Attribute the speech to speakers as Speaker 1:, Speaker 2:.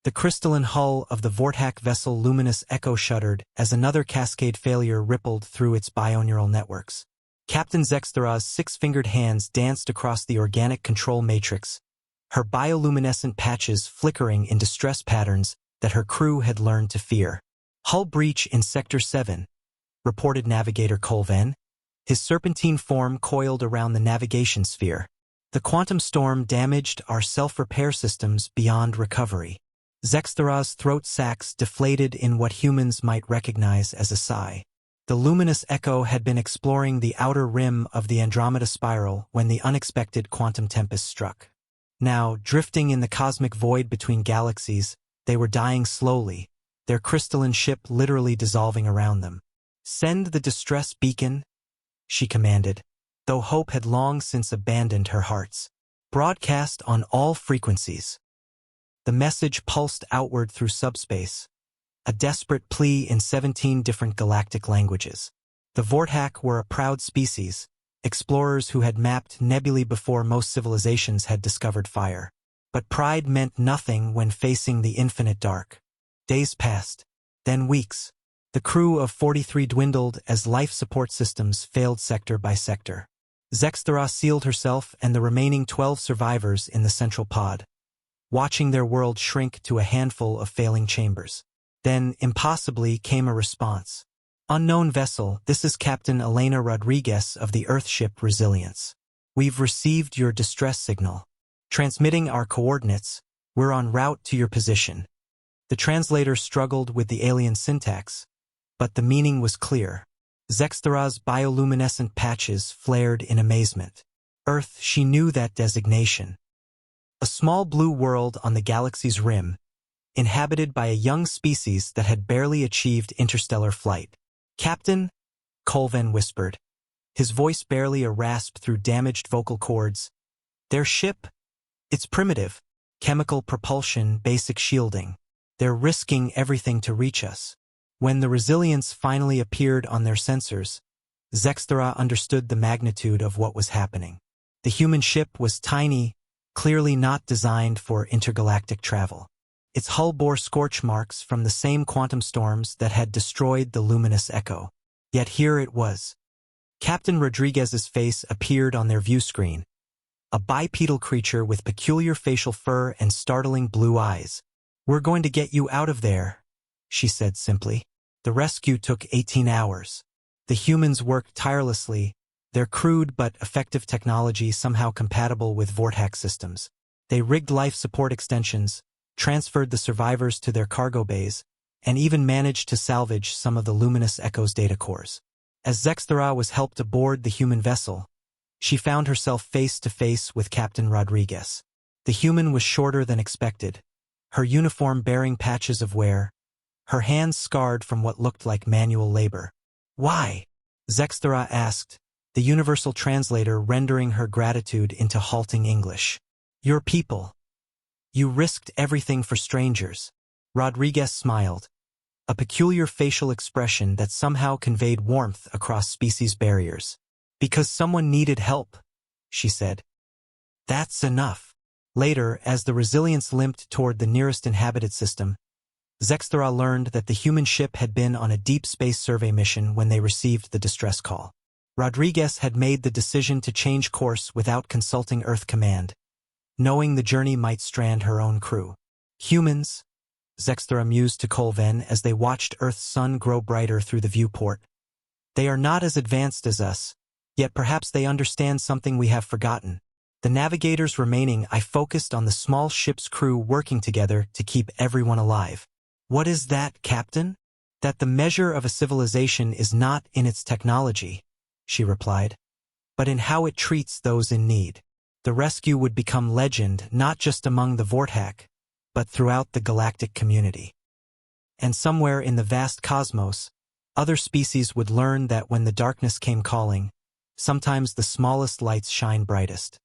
Speaker 1: The crystalline hull of the Vortac vessel Luminous Echo shuddered as another cascade failure rippled through its bioneural networks. Captain Zexthara's six-fingered hands danced across the organic control matrix, her bioluminescent patches flickering in distress patterns that her crew had learned to fear. "Hull breach in Sector 7, reported Navigator Colven. His serpentine form coiled around the navigation sphere. "The quantum storm damaged our self-repair systems beyond recovery." Zexthara's throat sacs deflated in what humans might recognize as a sigh. The Luminous Echo had been exploring the outer rim of the Andromeda Spiral when the unexpected quantum tempest struck. Now, drifting in the cosmic void between galaxies, they were dying slowly, their crystalline ship literally dissolving around them. "Send the distress beacon," she commanded, though hope had long since abandoned her hearts. "Broadcast on all frequencies." The message pulsed outward through subspace, a desperate plea in 17 different galactic languages. The Vortac were a proud species, explorers who had mapped nebulae before most civilizations had discovered fire. But pride meant nothing when facing the infinite dark. Days passed, then weeks. The crew of 43 dwindled as life support systems failed sector by sector. Zexthara sealed herself and the remaining 12 survivors in the central pod, watching their world shrink to a handful of failing chambers. Then, impossibly, came a response. "Unknown vessel, this is Captain Elena Rodriguez of the Earthship Resilience. We've received your distress signal. Transmitting our coordinates, we're en route to your position." The translator struggled with the alien syntax, but the meaning was clear. Zexthara's bioluminescent patches flared in amazement. Earth, she knew that designation. A small blue world on the galaxy's rim, inhabited by a young species that had barely achieved interstellar flight. "Captain," Colven whispered, his voice barely a rasp through damaged vocal cords. "Their ship? It's primitive. Chemical propulsion, basic shielding. They're risking everything to reach us." When the Resilience finally appeared on their sensors, Zexthara understood the magnitude of what was happening. The human ship was tiny, clearly not designed for intergalactic travel. Its hull bore scorch marks from the same quantum storms that had destroyed the Luminous Echo. Yet here it was. Captain Rodriguez's face appeared on their view screen, a bipedal creature with peculiar facial fur and startling blue eyes. "We're going to get you out of there," she said simply. The rescue took 18 hours. The humans worked tirelessly, their crude but effective technology somehow compatible with Vortac systems. They rigged life support extensions, transferred the survivors to their cargo bays, and even managed to salvage some of the Luminous Echo's data cores. As Zexthara was helped aboard the human vessel, she found herself face to face with Captain Rodriguez. The human was shorter than expected, her uniform bearing patches of wear, her hands scarred from what looked like manual labor. "Why?" Zexthara asked, the universal translator rendering her gratitude into halting English. "Your people. You risked everything for strangers." Rodriguez smiled, a peculiar facial expression that somehow conveyed warmth across species barriers. "Because someone needed help," she said. "That's enough." Later, as the Resilience limped toward the nearest inhabited system, Zexthara learned that the human ship had been on a deep space survey mission when they received the distress call. Rodriguez had made the decision to change course without consulting Earth Command, knowing the journey might strand her own crew. "Humans," Zexthara mused to Colven as they watched Earth's sun grow brighter through the viewport. "They are not as advanced as us, yet perhaps they understand something we have forgotten." The navigators remaining, I focused on the small ship's crew working together to keep everyone alive. "What is that, Captain?" "That the measure of a civilization is not in its technology," she replied, "but in how it treats those in need." The rescue would become legend not just among the Vortac, but throughout the galactic community. And somewhere in the vast cosmos, other species would learn that when the darkness came calling, sometimes the smallest lights shine brightest.